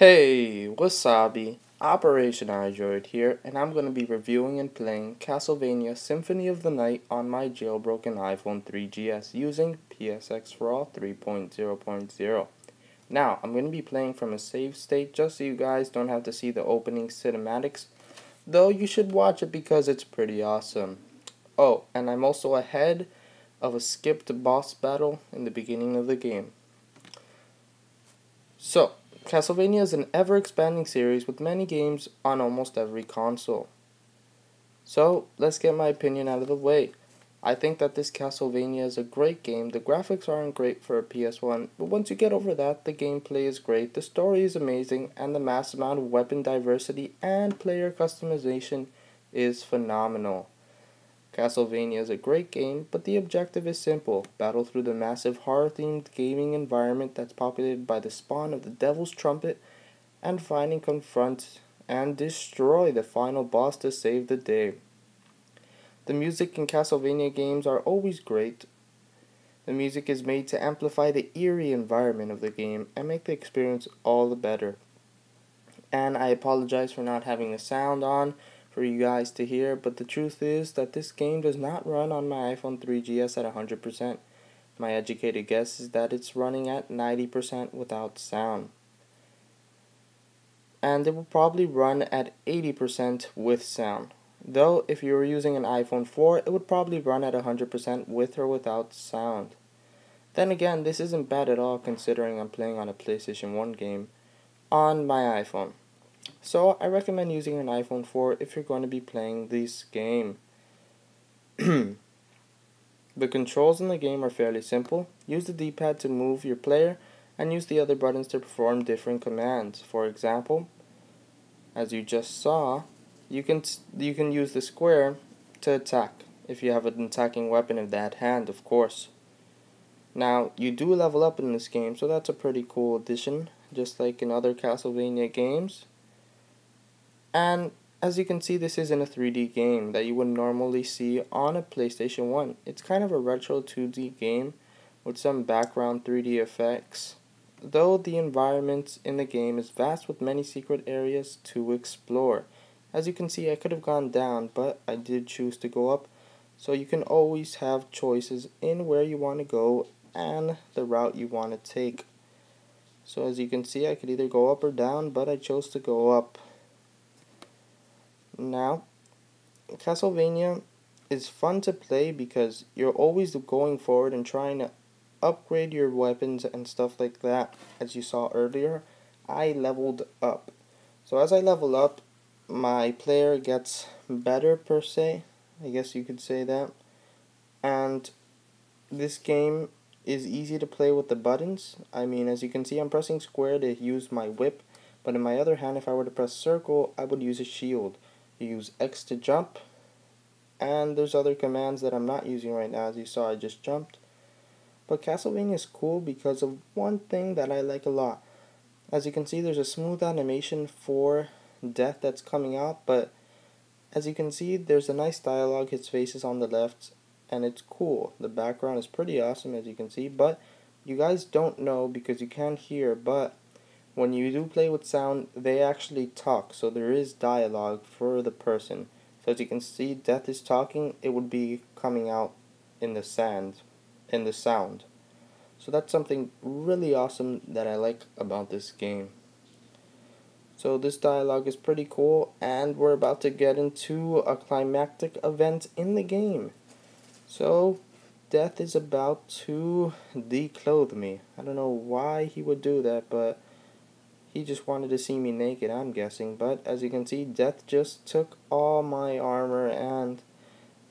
Hey, wasabi, OPERATIONiDROID here, and I'm going to be reviewing and playing Castlevania Symphony of the Night on my jailbroken iPhone 3GS using PSX4ALL 3.0.0. Now, I'm going to be playing from a save state just so you guys don't have to see the opening cinematics, though you should watch it because it's pretty awesome. Oh, and I'm also ahead of a skipped boss battle in the beginning of the game. So, Castlevania is an ever-expanding series with many games on almost every console. So, let's get my opinion out of the way. I think that this Castlevania is a great game. The graphics aren't great for a PS1, but once you get over that, the gameplay is great, the story is amazing, and the mass amount of weapon diversity and player customization is phenomenal. Castlevania is a great game, but the objective is simple: battle through the massive horror-themed gaming environment that's populated by the spawn of the Devil's Trumpet, and finally confront and destroy the final boss to save the day. The music in Castlevania games are always great. The music is made to amplify the eerie environment of the game and make the experience all the better. And I apologize for not having the sound on for you guys to hear, but the truth is that this game does not run on my iPhone 3GS at 100%. My educated guess is that it's running at 90% without sound. And it will probably run at 80% with sound. Though if you were using an iPhone 4, it would probably run at 100% with or without sound. Then again, this isn't bad at all considering I'm playing on a PlayStation 1 game on my iPhone. So I recommend using an iPhone 4 if you're going to be playing this game. The controls in the game are fairly simple. Use the D-pad to move your player and use the other buttons to perform different commands. For example, as you just saw, you can use the square to attack if you have an attacking weapon in that hand, of course. Now, you do level up in this game, so that's a pretty cool addition, just like in other Castlevania games. And as you can see, this isn't a 3D game that you would normally see on a PlayStation 1. It's kind of a retro 2D game with some background 3D effects, though the environment in the game is vast with many secret areas to explore. As you can see, I could have gone down, but I did choose to go up, so you can always have choices in where you want to go and the route you want to take. So as you can see, I could either go up or down, but I chose to go up. Now, Castlevania is fun to play because you're always going forward and trying to upgrade your weapons and stuff like that. As you saw earlier, I leveled up. So as I level up, my player gets better per se, I guess you could say that. And this game is easy to play with the buttons. I mean, as you can see, I'm pressing square to use my whip, but in my other hand, if I were to press circle, I would use a shield. You use X to jump, and there's other commands that I'm not using right now. As you saw, I just jumped. But Castlevania is cool because of one thing that I like a lot. As you can see, there's a smooth animation for death that's coming out, but as you can see, there's a nice dialogue. His face is on the left, and it's cool. The background is pretty awesome, as you can see, but you guys don't know because you can't hear, but when you do play with sound, they actually talk, so there is dialogue for the person. So as you can see, Death is talking, it would be coming out in the sound. So that's something really awesome that I like about this game. So this dialogue is pretty cool, and we're about to get into a climactic event in the game. So, Death is about to declothe me. I don't know why he would do that, but he just wanted to see me naked, I'm guessing. But as you can see, Death just took all my armor and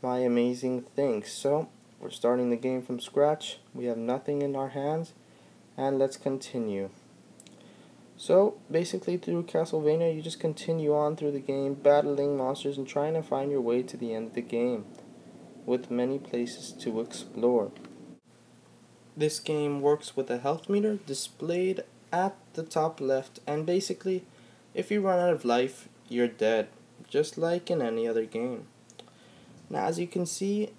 my amazing things. So, we're starting the game from scratch. We have nothing in our hands. And let's continue. So, basically through Castlevania, you just continue on through the game, battling monsters and trying to find your way to the end of the game, with many places to explore. This game works with a health meter displayed at the top left, and basically, if you run out of life, you're dead, just like in any other game. Now, as you can see,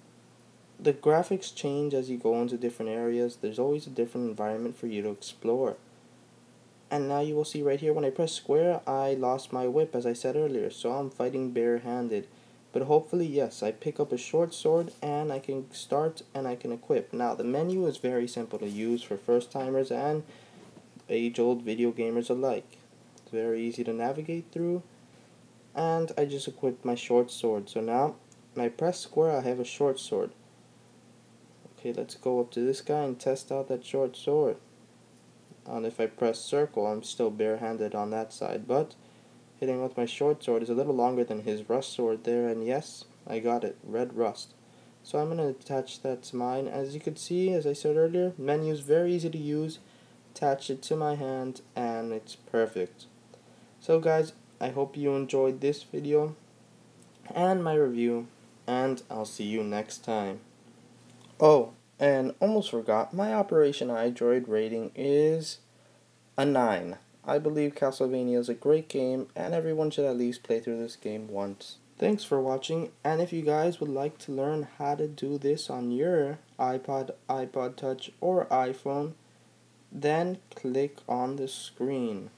the graphics change as you go into different areas. There's always a different environment for you to explore. And now you will see right here, when I press square, I lost my whip, as I said earlier, so I'm fighting barehanded. But hopefully, yes, I pick up a short sword, and I can start, and I can equip. Now, the menu is very simple to use for first-timers and age-old video gamers alike. It's very easy to navigate through, and I just equipped my short sword. So now, when I press square, I have a short sword. Okay, let's go up to this guy and test out that short sword. And if I press circle, I'm still barehanded on that side, but hitting with my short sword is a little longer than his rust sword there, and yes, I got it, red rust. So I'm going to attach that to mine. As you could see, as I said earlier, menu is very easy to use. Attach it to my hand, and it's perfect. So guys, I hope you enjoyed this video and my review, and I'll see you next time. Oh, and almost forgot, my OPERATIONiDROID rating is a 9. I believe Castlevania is a great game, and everyone should at least play through this game once. Thanks for watching, and if you guys would like to learn how to do this on your iPod, iPod Touch, or iPhone, then click on the screen.